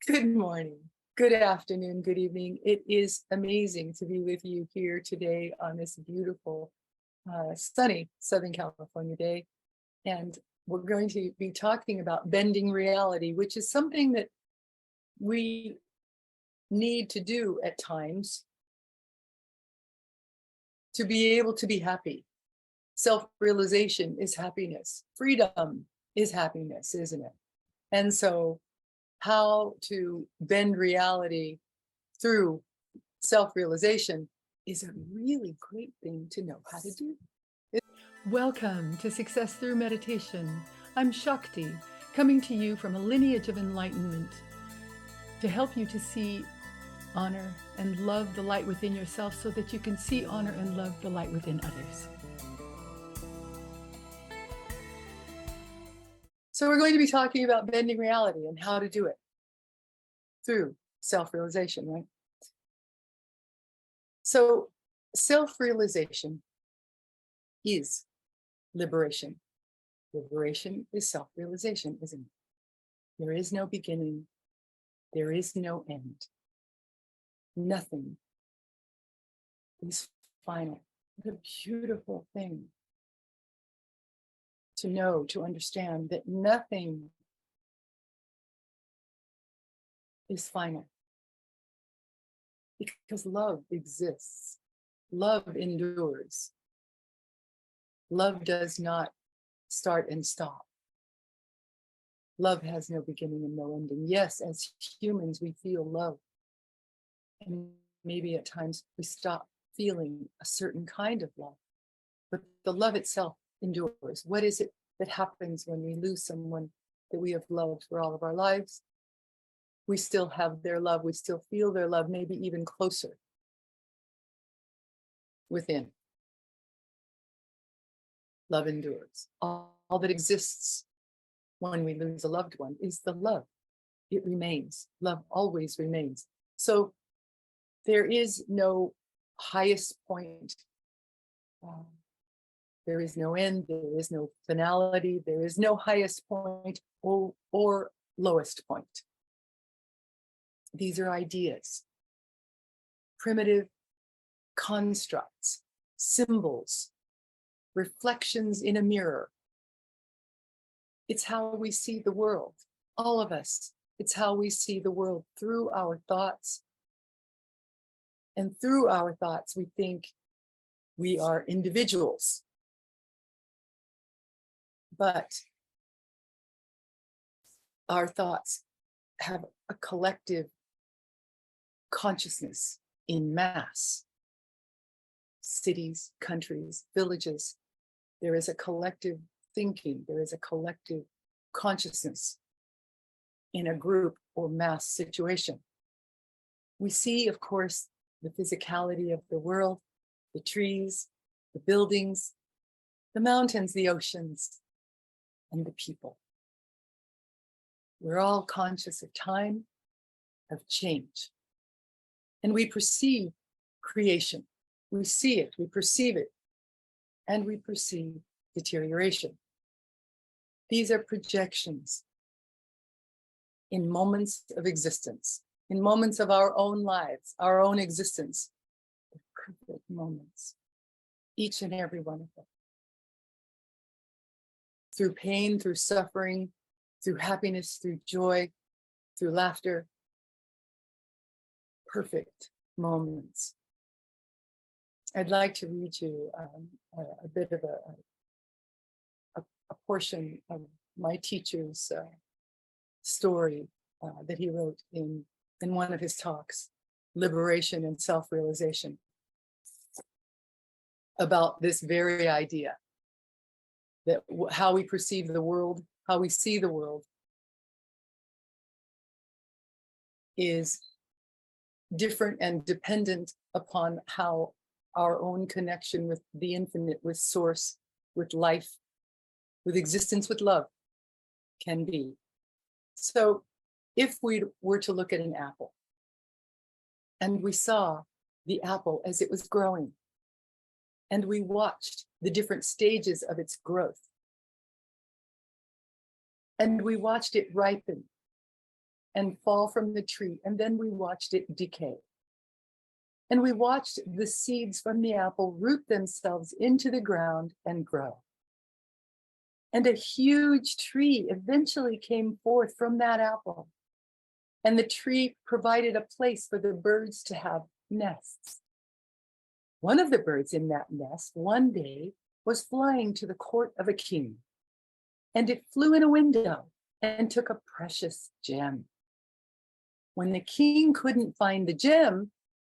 Good morning, good afternoon, good evening. It is amazing to be with you here today on this beautiful, sunny Southern California day. And we're going to be talking about bending reality, which is something that we need to do at times to be able to be happy. Self-realization is happiness. Freedom is happiness, isn't it? And so how to bend reality through self-realization is a really great thing to know how to do. Welcome to Success Through Meditation. I'm Shakti, coming to you from a lineage of enlightenment to help you to see, honor, and love the light within yourself so that you can see, honor, and love the light within others. So we're going to be talking about bending reality and how to do it through self-realization, right? So self-realization is liberation. Liberation is self-realization, isn't it? There is no beginning. There is no end. Nothing is final. What a beautiful thing to know, to understand that nothing is final. Because love exists. Love endures. Love does not start and stop. Love has no beginning and no ending. Yes, as humans, we feel love. And maybe at times we stop feeling a certain kind of love. But the love itself endures. What is it that happens when we lose someone that we have loved for all of our lives? We still have their love. We still feel their love, maybe even closer within. Love endures. All that exists when we lose a loved one is the love. It remains. Love always remains. So there is no highest point. There is no end. There is no finality. There is no highest point or lowest point. These are ideas, primitive constructs, symbols, reflections in a mirror. It's how we see the world, all of us. It's how we see the world through our thoughts. And through our thoughts, we think we are individuals. But our thoughts have a collective consciousness in mass. Cities, countries, villages. There is a collective thinking. There is a collective consciousness in a group or mass situation. We see, of course, the physicality of the world, the trees, the buildings, the mountains, the oceans, and the people. We're all conscious of time, of change. And we perceive creation. We see it, we perceive it, and we perceive deterioration. These are projections in moments of existence, in moments of our own lives, our own existence, the perfect moments, each and every one of them. Through pain, through suffering, through happiness, through joy, through laughter, perfect moments. I'd like to read you a bit of a portion of my teacher's story that he wrote in one of his talks, Liberation and Self-Realization, about this very idea that how we perceive the world, how we see the world is different and dependent upon how our own connection with the infinite, with source, with life, with existence, with love can be. So if we were to look at an apple and we saw the apple as it was growing and we watched the different stages of its growth and we watched it ripen and fall from the tree. And then we watched it decay. And we watched the seeds from the apple root themselves into the ground and grow. And a huge tree eventually came forth from that apple. And the tree provided a place for the birds to have nests. One of the birds in that nest one day was flying to the court of a king. And it flew in a window and took a precious gem. When the king couldn't find the gem,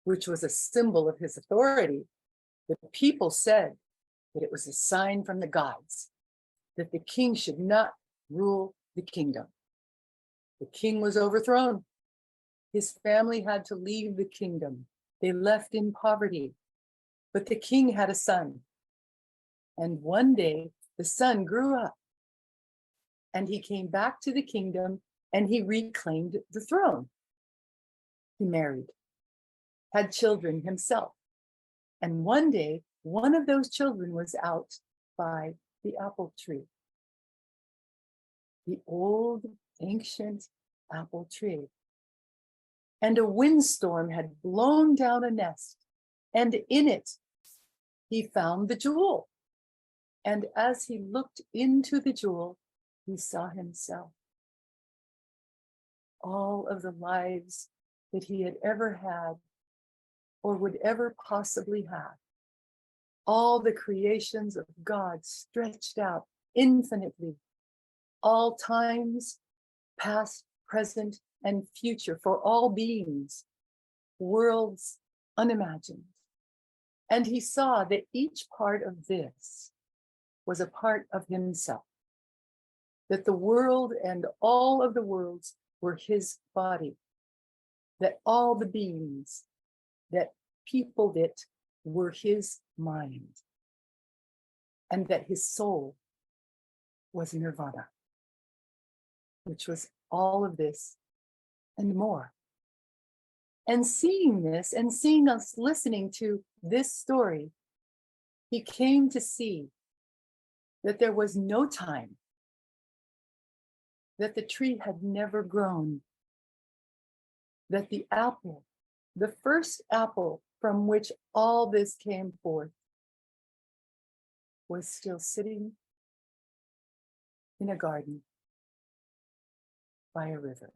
which was a symbol of his authority, the people said that it was a sign from the gods that the king should not rule the kingdom. The king was overthrown. His family had to leave the kingdom. They left in poverty. But the king had a son. And one day, the son grew up. And he came back to the kingdom and he reclaimed the throne. He married, had children himself. And one day, one of those children was out by the apple tree. The old, ancient apple tree. And a windstorm had blown down a nest, and in it, he found the jewel. And as he looked into the jewel, he saw himself. All of the lives that he had ever had or would ever possibly have. All the creations of God stretched out infinitely. All times, past, present, and future for all beings. Worlds unimagined. And he saw that each part of this was a part of himself. That the world and all of the worlds were his body. That all the beings that peopled it were his mind. And that his soul was nirvana, which was all of this and more. And seeing this and seeing us listening to this story, he came to see that there was no time, that the tree had never grown, that the apple, the first apple from which all this came forth, was still sitting in a garden by a river.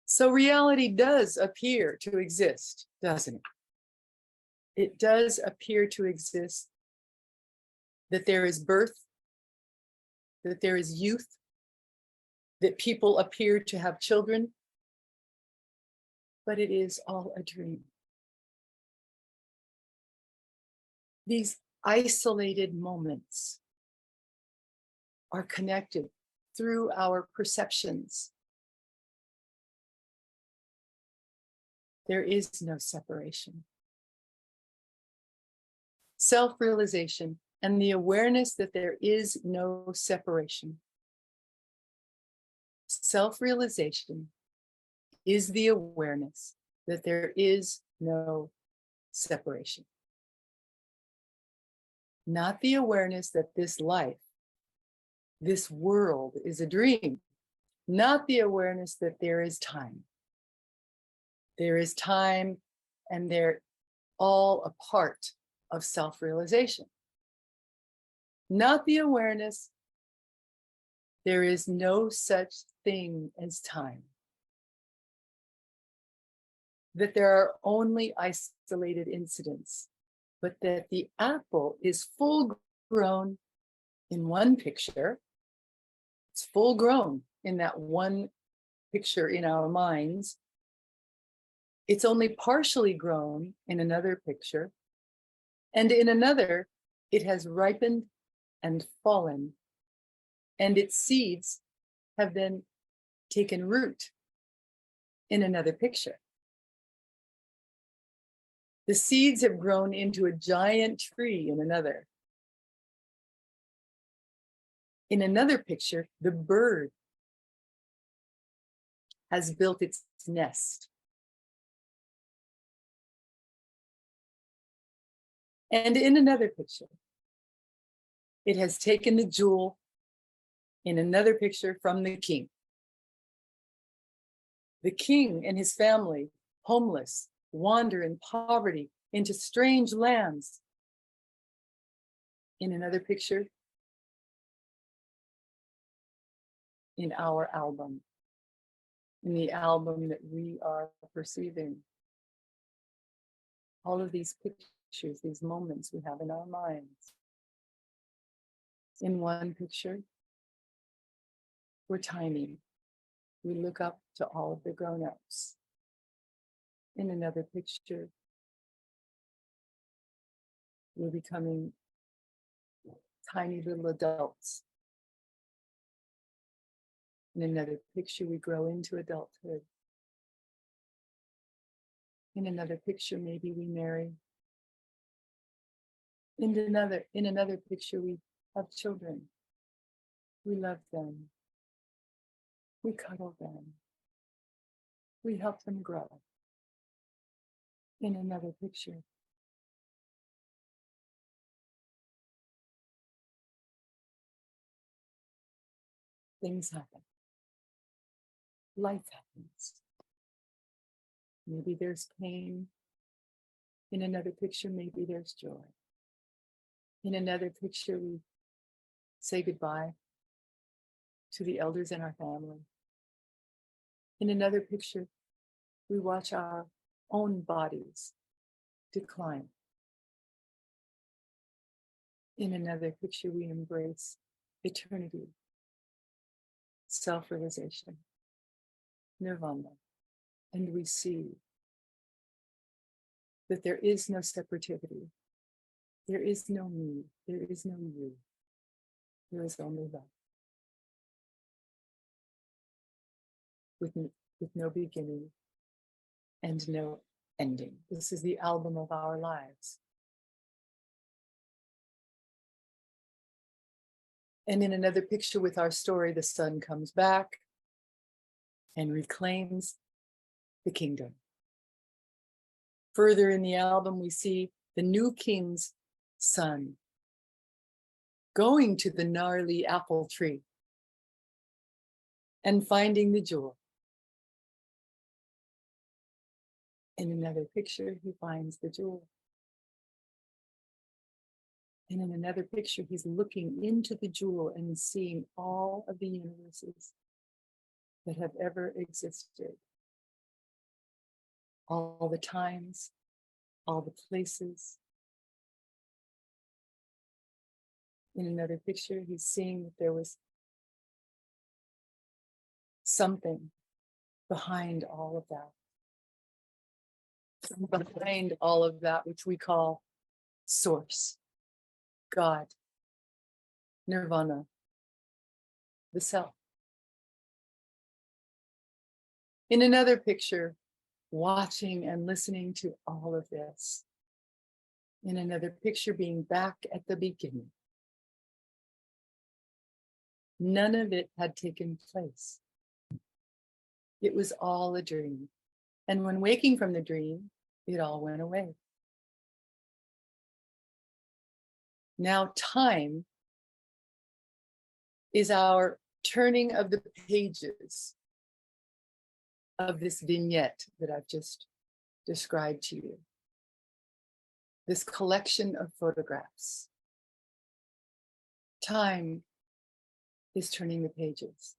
So reality does appear to exist, doesn't it? It does appear to exist that there is birth, that there is youth, that people appear to have children, but it is all a dream. These isolated moments are connected through our perceptions. There is no separation. Self-realization and the awareness that there is no separation. Self-realization is the awareness that there is no separation. Not the awareness that this life, this world is a dream. Not the awareness that there is time. There is time and they're all a part of self-realization. Not the awareness there is no such thing as time. That there are only isolated incidents, but that the apple is full grown in one picture. It's full grown in that one picture in our minds. It's only partially grown in another picture. And in another, it has ripened and fallen. And its seeds have then taken root in another picture. The seeds have grown into a giant tree in another. In another picture, the bird has built its nest. And in another picture, it has taken the jewel In another picture from the king. The king and his family, homeless, wander in poverty into strange lands. In another picture, in our album, in the album that we are perceiving. All of these pictures, these moments we have in our minds. In one picture, we're tiny. We look up to all of the grown-ups. In another picture, we're becoming tiny little adults. In another picture, we grow into adulthood. In another picture, maybe we marry. In another picture, we have children. We love them. We cuddle them. We help them grow. In another picture, things happen. Life happens. Maybe there's pain. In another picture, maybe there's joy. In another picture, we say goodbye to the elders in our family. In another picture, we watch our own bodies decline. In another picture, we embrace eternity, self-realization, nirvana, and we see that there is no separativity. There is no me. There is no you. There is only love. With no beginning and no ending. This is the album of our lives. And in another picture with our story, the sun comes back and reclaims the kingdom. Further in the album, we see the new king's son going to the gnarly apple tree and finding the jewel. In another picture, he finds the jewel. And in another picture, he's looking into the jewel and seeing all of the universes that have ever existed. All the times, all the places. In another picture, he's seeing that there was something behind all of that. Behind all of that, which we call Source, God, Nirvana, the self. In another picture, watching and listening to all of this. In another picture, being back at the beginning. None of it had taken place. It was all a dream. And when waking from the dream, it all went away. Now time is our turning of the pages of this vignette that I've just described to you. This collection of photographs. Time is turning the pages,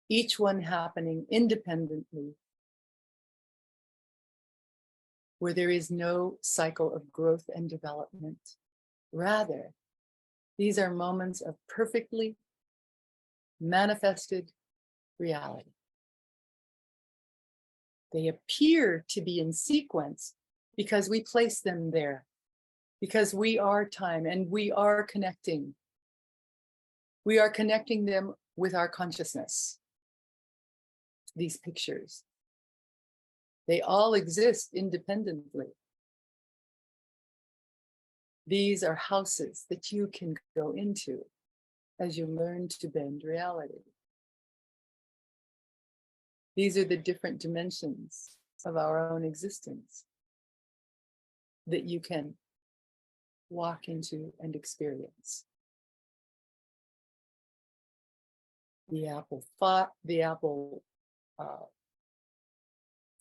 each one happening independently, where there is no cycle of growth and development. Rather, these are moments of perfectly manifested reality. They appear to be in sequence because we place them there, because we are time and we are connecting. We are connecting them with our consciousness. These pictures, they all exist independently. These are houses that you can go into as you learn to bend reality. These are the different dimensions of our own existence that you can walk into and experience. The apple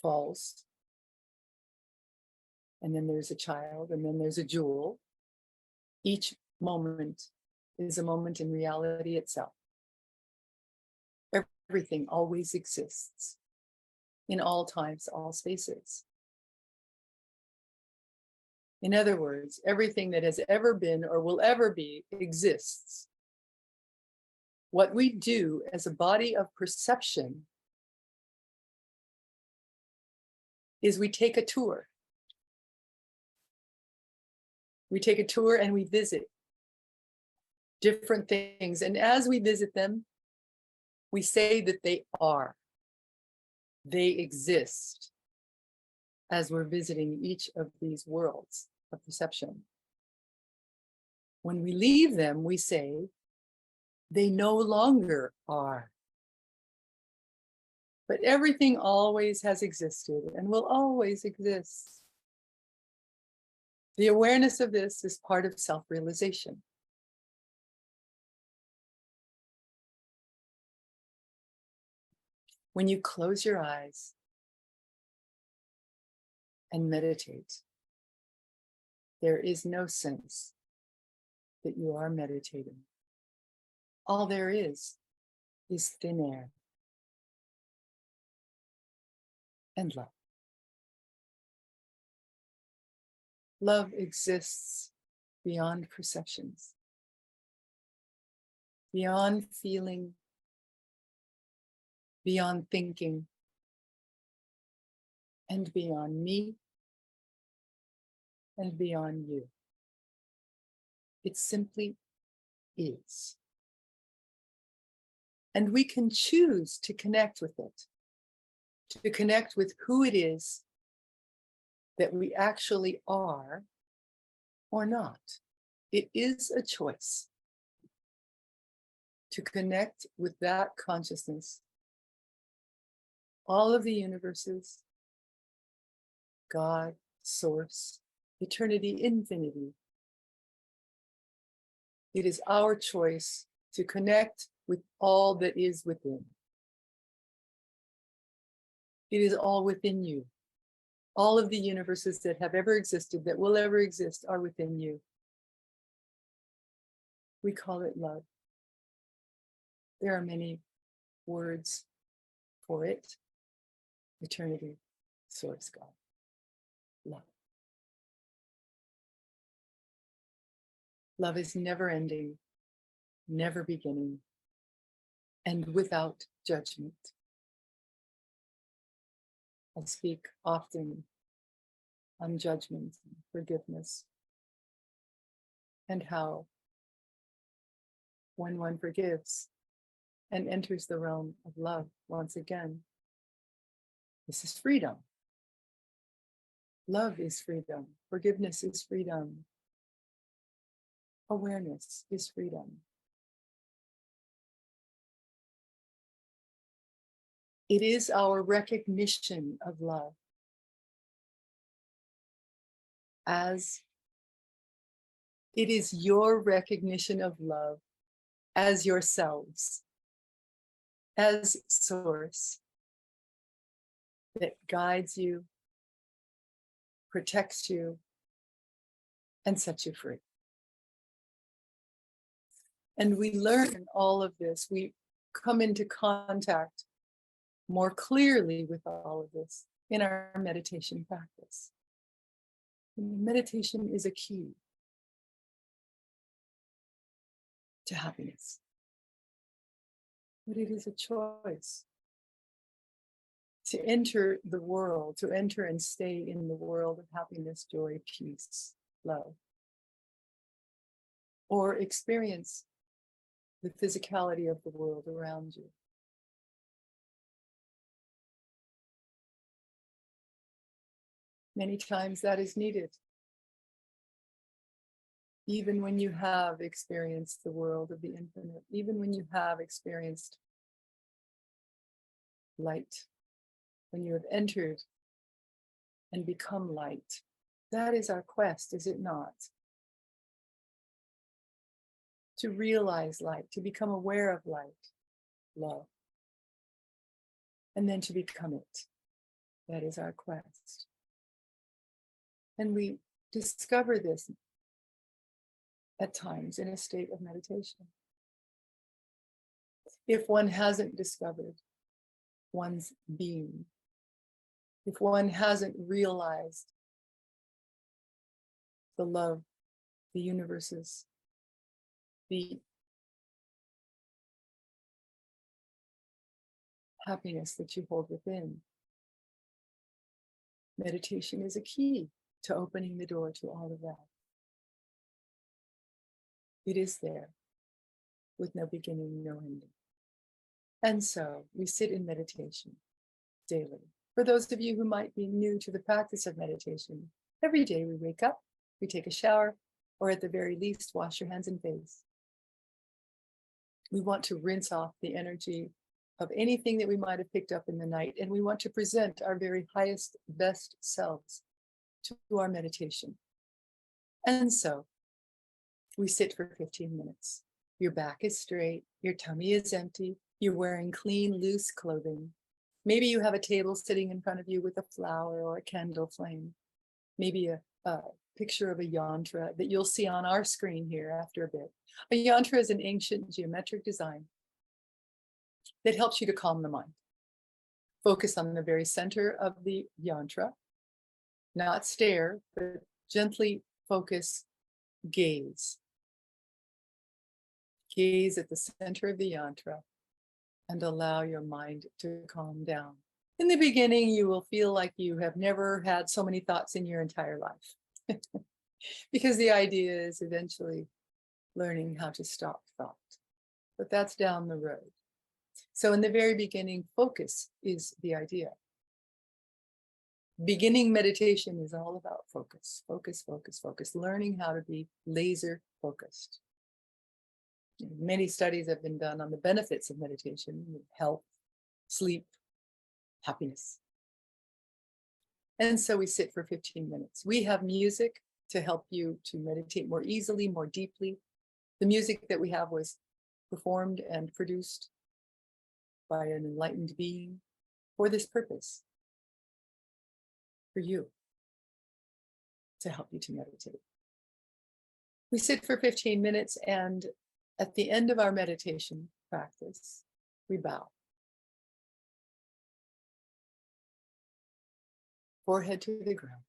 falls, and then there's a child, and then there's a jewel. Each moment is a moment in reality itself. Everything always exists in all times, all spaces. In other words, everything that has ever been or will ever be exists. What we do as a body of perception is we take a tour. We take a tour and we visit different things. And as we visit them, we say that they are. They exist as we're visiting each of these worlds of perception. When we leave them, we say they no longer are. But everything always has existed and will always exist. The awareness of this is part of self-realization. When you close your eyes and meditate, there is no sense that you are meditating. All there is thin air and love. Love exists beyond perceptions, beyond feeling, beyond thinking, and beyond me, and beyond you. It simply is. And we can choose to connect with it, to connect with who it is that we actually are or not. It is a choice to connect with that consciousness. All of the universes, God, Source, eternity, infinity. It is our choice to connect with all that is within. It is all within you. All of the universes that have ever existed, that will ever exist, are within you. We call it love. There are many words for it. Eternity, Source, God, love. Love is never ending, never beginning, and without judgment. I speak often on judgment and forgiveness, and how when one forgives and enters the realm of love once again, this is freedom. Love is freedom. Forgiveness is freedom. Awareness is freedom. It is our recognition of love as it is your recognition of love as yourselves, as Source that guides you, protects you, and sets you free. And we learn all of this. We come into contact more clearly with all of this in our meditation practice. Meditation is a key to happiness, but it is a choice to enter the world, to enter and stay in the world of happiness, joy, peace, love, or experience the physicality of the world around you. Many times that is needed. Even when you have experienced the world of the infinite, even when you have experienced light, when you have entered and become light, that is our quest, is it not? To realize light, to become aware of light, love, and then to become it. That is our quest. And we discover this at times in a state of meditation. If one hasn't discovered one's being, if one hasn't realized the love, the universes, the happiness that you hold within, meditation is a key to opening the door to all of that. It is there with no beginning, no ending. And so we sit in meditation daily. For those of you who might be new to the practice of meditation, every day we wake up, we take a shower, or at the very least, wash your hands and face. We want to rinse off the energy of anything that we might have picked up in the night, and we want to present our very highest, best selves to our meditation. And so we sit for 15 minutes. Your back is straight, your tummy is empty, you're wearing clean, loose clothing. Maybe you have a table sitting in front of you with a flower or a candle flame. Maybe a picture of a yantra that you'll see on our screen here after a bit. A yantra is an ancient geometric design that helps you to calm the mind. Focus on the very center of the yantra, not stare, but gently focus, gaze. Gaze at the center of the yantra and allow your mind to calm down. In the beginning, you will feel like you have never had so many thoughts in your entire life. Because the idea is eventually learning how to stop thought. But that's down the road. So in the very beginning, focus is the idea. Beginning meditation is all about focus, focus, focus, focus, learning how to be laser focused. Many studies have been done on the benefits of meditation, health, sleep, happiness. And so we sit for 15 minutes. We have music to help you to meditate more easily, more deeply. The music that we have was performed and produced by an enlightened being for this purpose, for you, to help you to meditate. We sit for 15 minutes, and at the end of our meditation practice, we bow. Forehead to the ground,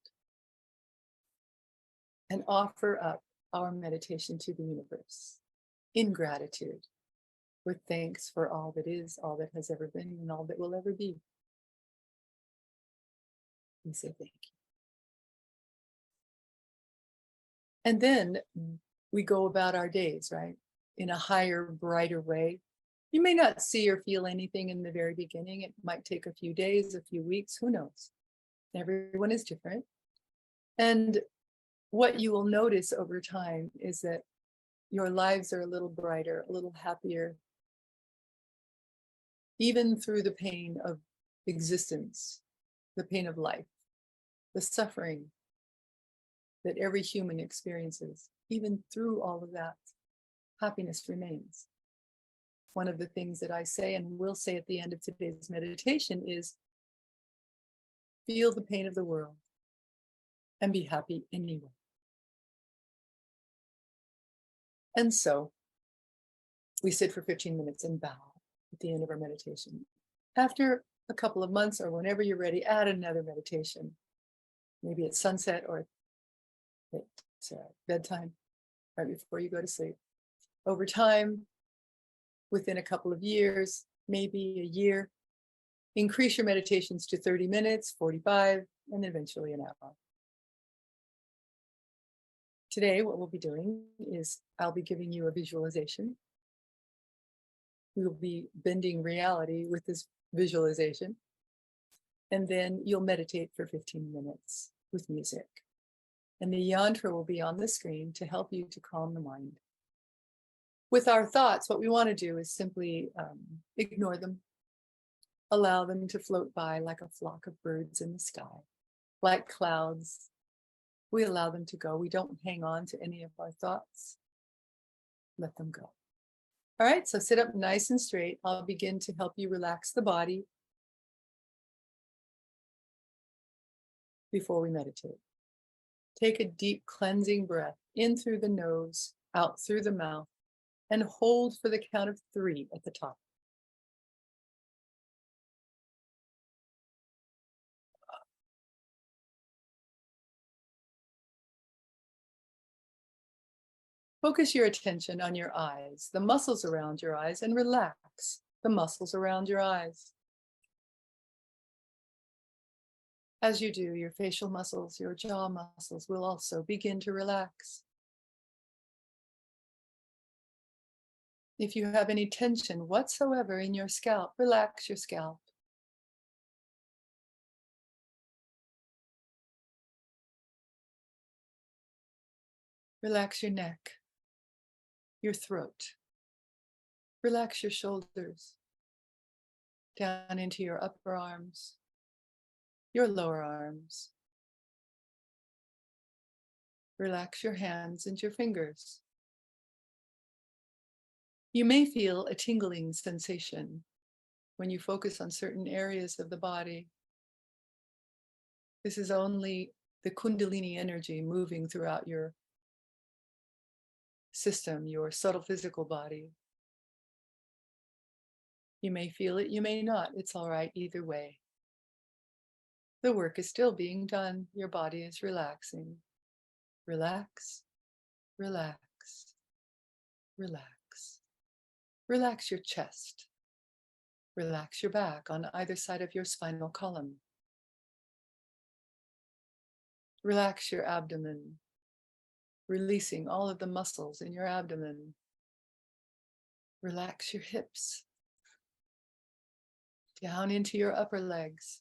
and offer up our meditation to the universe in gratitude, with thanks for all that is, all that has ever been, and all that will ever be. We say thank you. And then we go about our days, right? In a higher, brighter way. You may not see or feel anything in the very beginning. It might take a few days, a few weeks, who knows? Everyone is different. And what you will notice over time is that your lives are a little brighter, a little happier, even through the pain of existence, the pain of life, the suffering that every human experiences. Even through all of that, happiness remains. One of the things that I say and will say at the end of today's meditation is, feel the pain of the world and be happy anyway. And so we sit for 15 minutes and bow at the end of our meditation. After a couple of months or whenever you're ready, add another meditation. Maybe at sunset or at bedtime, right before you go to sleep. Over time, within a couple of years, maybe a year, increase your meditations to 30 minutes, 45, and eventually an hour. Today, what we'll be doing is I'll be giving you a visualization. We'll be bending reality with this visualization. And then you'll meditate for 15 minutes with music. And the yantra will be on the screen to help you to calm the mind. With our thoughts, what we want to do is simply ignore them, allow them to float by like a flock of birds in the sky, like clouds. We allow them to go. We don't hang on to any of our thoughts. Let them go. All right, so sit up nice and straight. I'll begin to help you relax the body before we meditate. Take a deep cleansing breath in through the nose, out through the mouth, and hold for the count of 3 at the top. Focus your attention on your eyes, the muscles around your eyes, and relax the muscles around your eyes. As you do, your facial muscles, your jaw muscles will also begin to relax. If you have any tension whatsoever in your scalp, relax your scalp. Relax your neck, your throat. Relax your shoulders, down into your upper arms, your lower arms. Relax your hands and your fingers. You may feel a tingling sensation when you focus on certain areas of the body. This is only the Kundalini energy moving throughout your system, your subtle physical body. You may feel it, you may not. It's all right either way. The work is still being done. Your body is relaxing. Relax, relax, relax. Relax your chest. Relax your back on either side of your spinal column. Relax your abdomen, releasing all of the muscles in your abdomen. Relax your hips, down into your upper legs,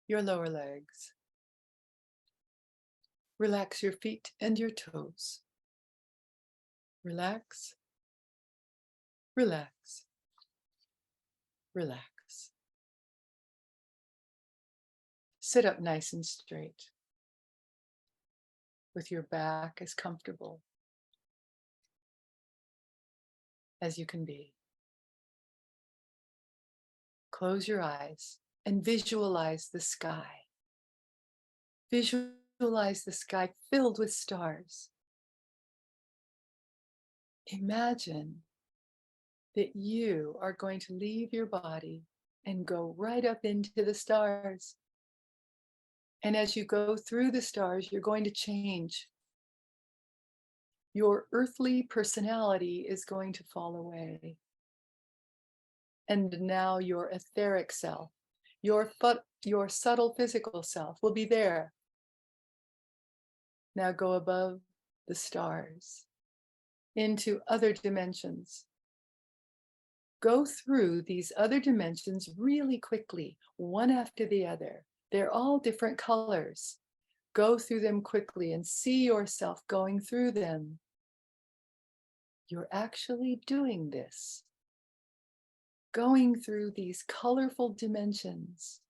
your lower legs. Relax your feet and your toes. Relax, relax, relax. Sit up nice and straight with your back as comfortable as you can be. Close your eyes and visualize the sky. Visualize the sky filled with stars. Imagine that you are going to leave your body and go right up into the stars. And as you go through the stars, you're going to change. Your earthly personality is going to fall away. And now your etheric self, your subtle physical self will be there. Now go above the stars into other dimensions. Go through these other dimensions really quickly, one after the other. They're all different colors. Go through them quickly and see yourself going through them. You're actually doing this. Going through these colorful dimensions.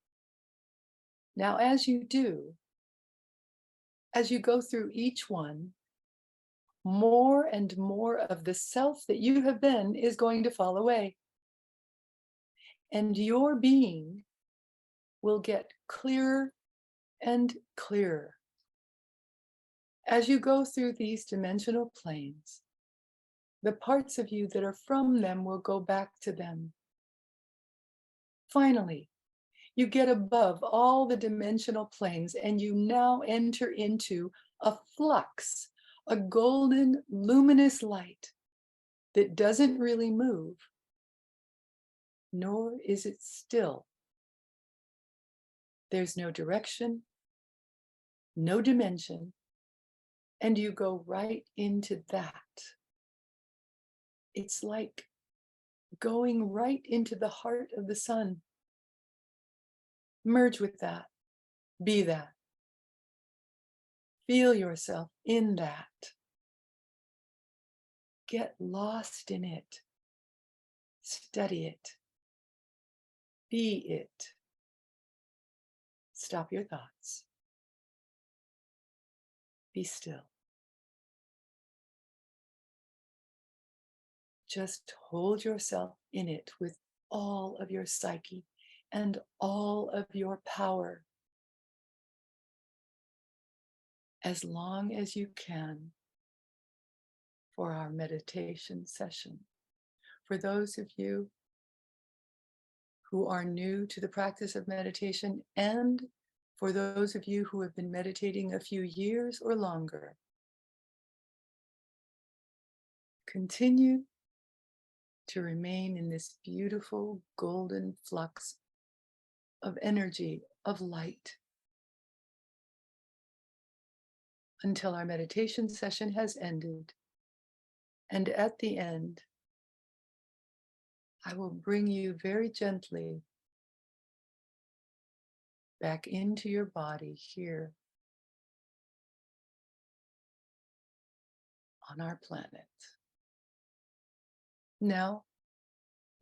Now, as you do, as you go through each one, more and more of the self that you have been is going to fall away. And your being will get clearer and clearer. As you go through these dimensional planes, the parts of you that are from them will go back to them. Finally, you get above all the dimensional planes and you now enter into a flux, a golden, luminous light that doesn't really move, nor is it still. There's no direction, no dimension, and you go right into that. It's like going right into the heart of the sun. Merge with that. Be that. Feel yourself in that. Get lost in it. Study it. Be it. Stop your thoughts. Be still. Just hold yourself in it with all of your psyche and all of your power as long as you can for our meditation session. For those of you who are new to the practice of meditation, and for those of you who have been meditating a few years or longer, continue to remain in this beautiful golden flux of energy, of light, until our meditation session has ended. And at the end, I will bring you very gently back into your body here on our planet. Now,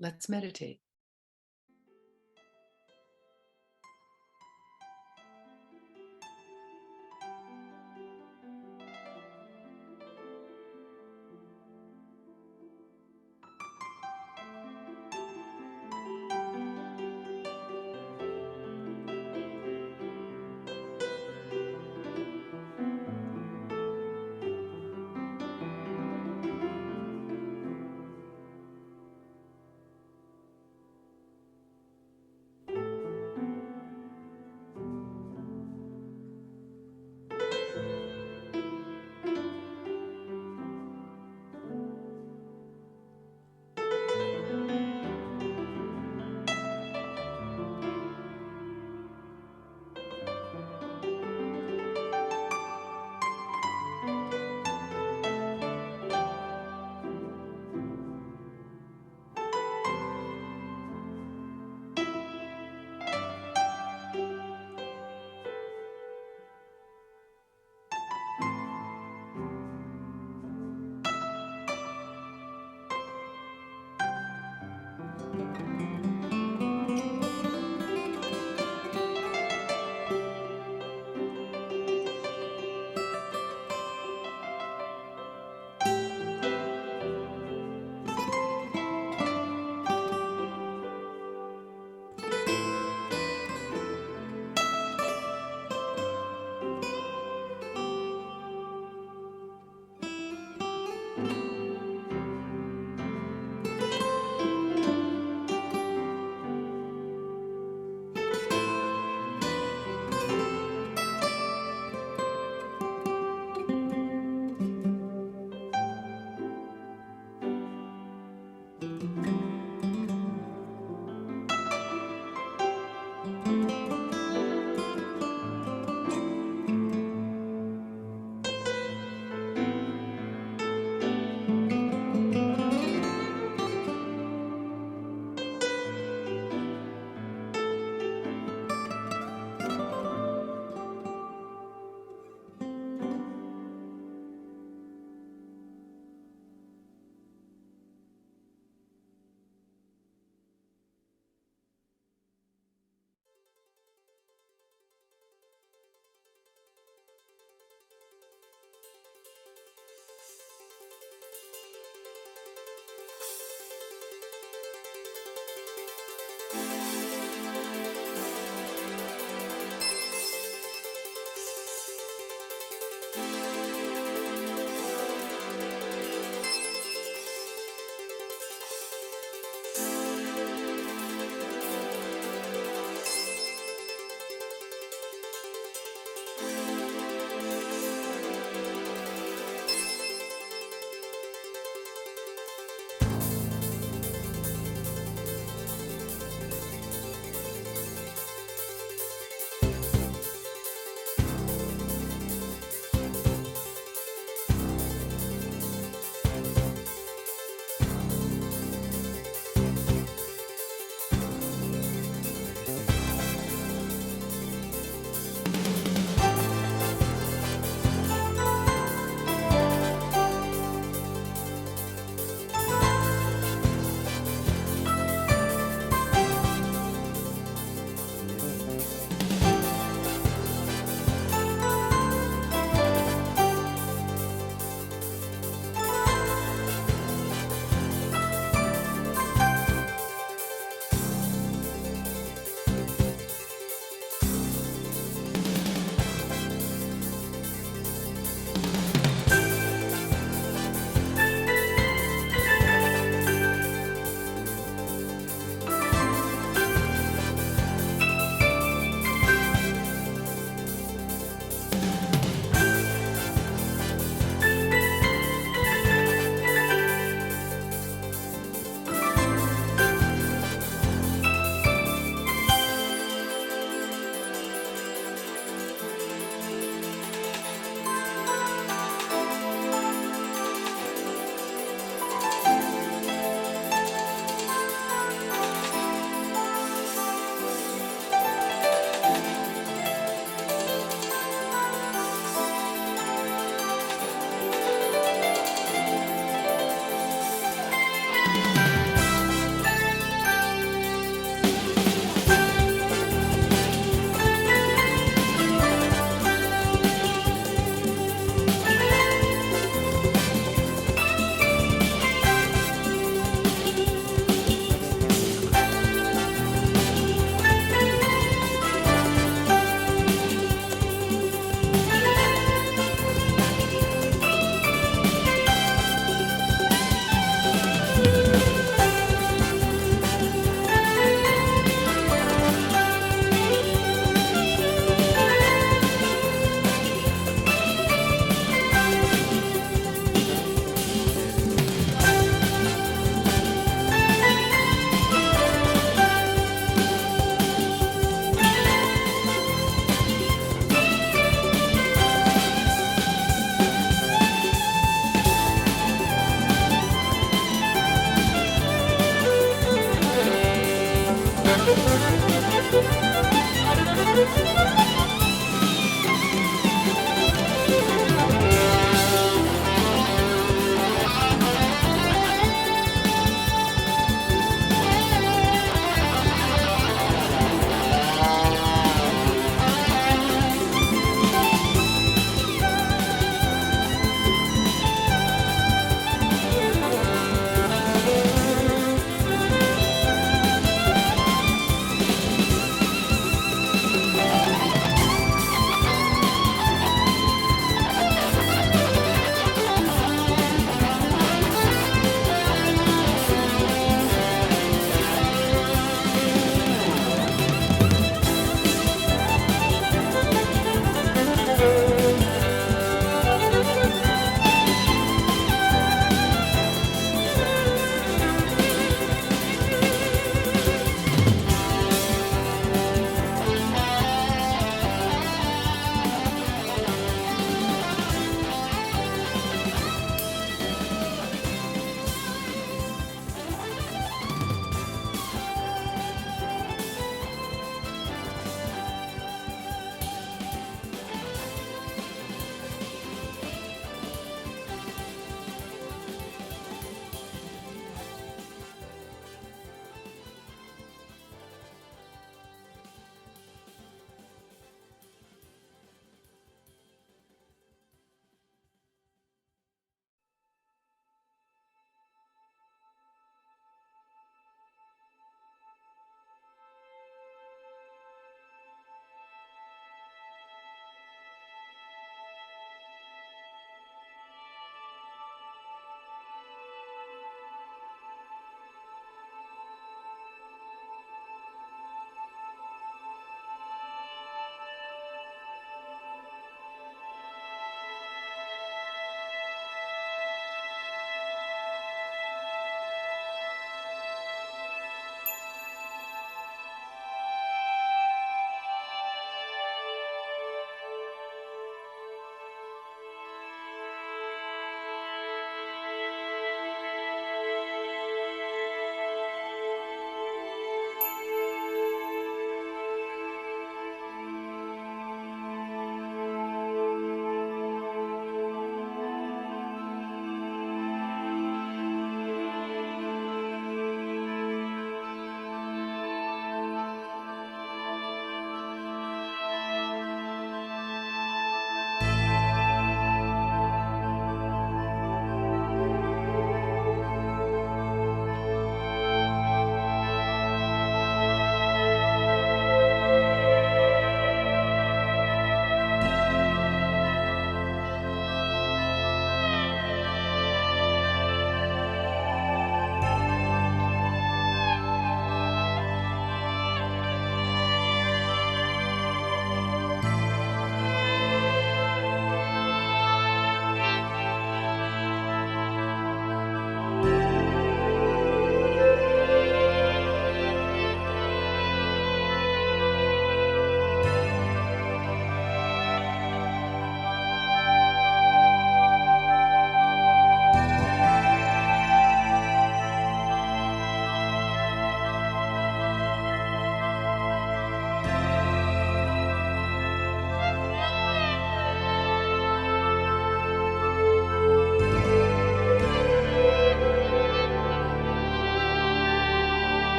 let's meditate.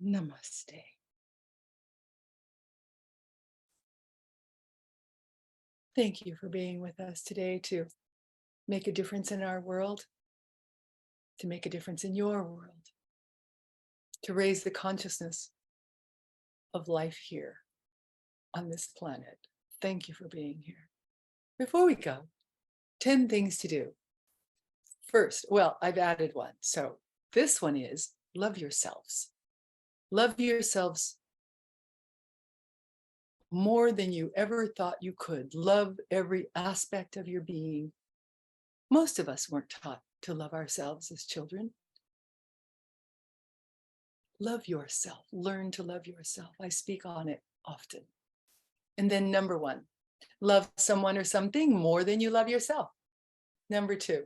Namaste. Thank you for being with us today to make a difference in our world, to make a difference in your world, to raise the consciousness of life here on this planet. Thank you for being here. Before we go, 10 things to do. First, well, I've added one. So this one is love yourselves. Love yourselves more than you ever thought you could. Love every aspect of your being. Most of us weren't taught to love ourselves as children. Love yourself. Learn to love yourself. I speak on it often. And then number 1, love someone or something more than you love yourself. Number 2,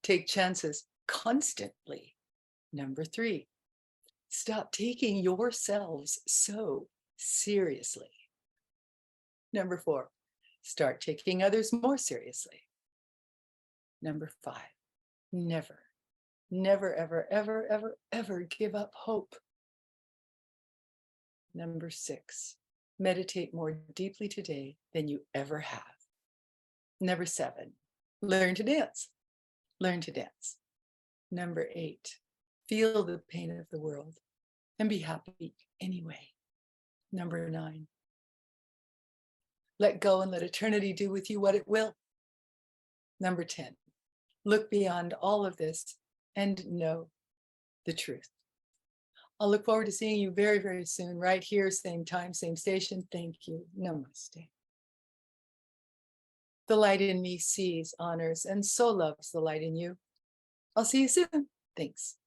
take chances constantly. Number 3, stop taking yourselves so seriously. Number 4, start taking others more seriously. Number 5, never, never, ever, ever, ever, ever give up hope. Number 6, meditate more deeply today than you ever have. Number 7, learn to dance. Learn to dance. Number 8, feel the pain of the world and be happy anyway. Number 9, let go and let eternity do with you what it will. Number 10, look beyond all of this and know the truth. I'll look forward to seeing you very, very soon, right here, same time, same station. Thank you. Namaste. The light in me sees, honors, and so loves the light in you. I'll see you soon. Thanks.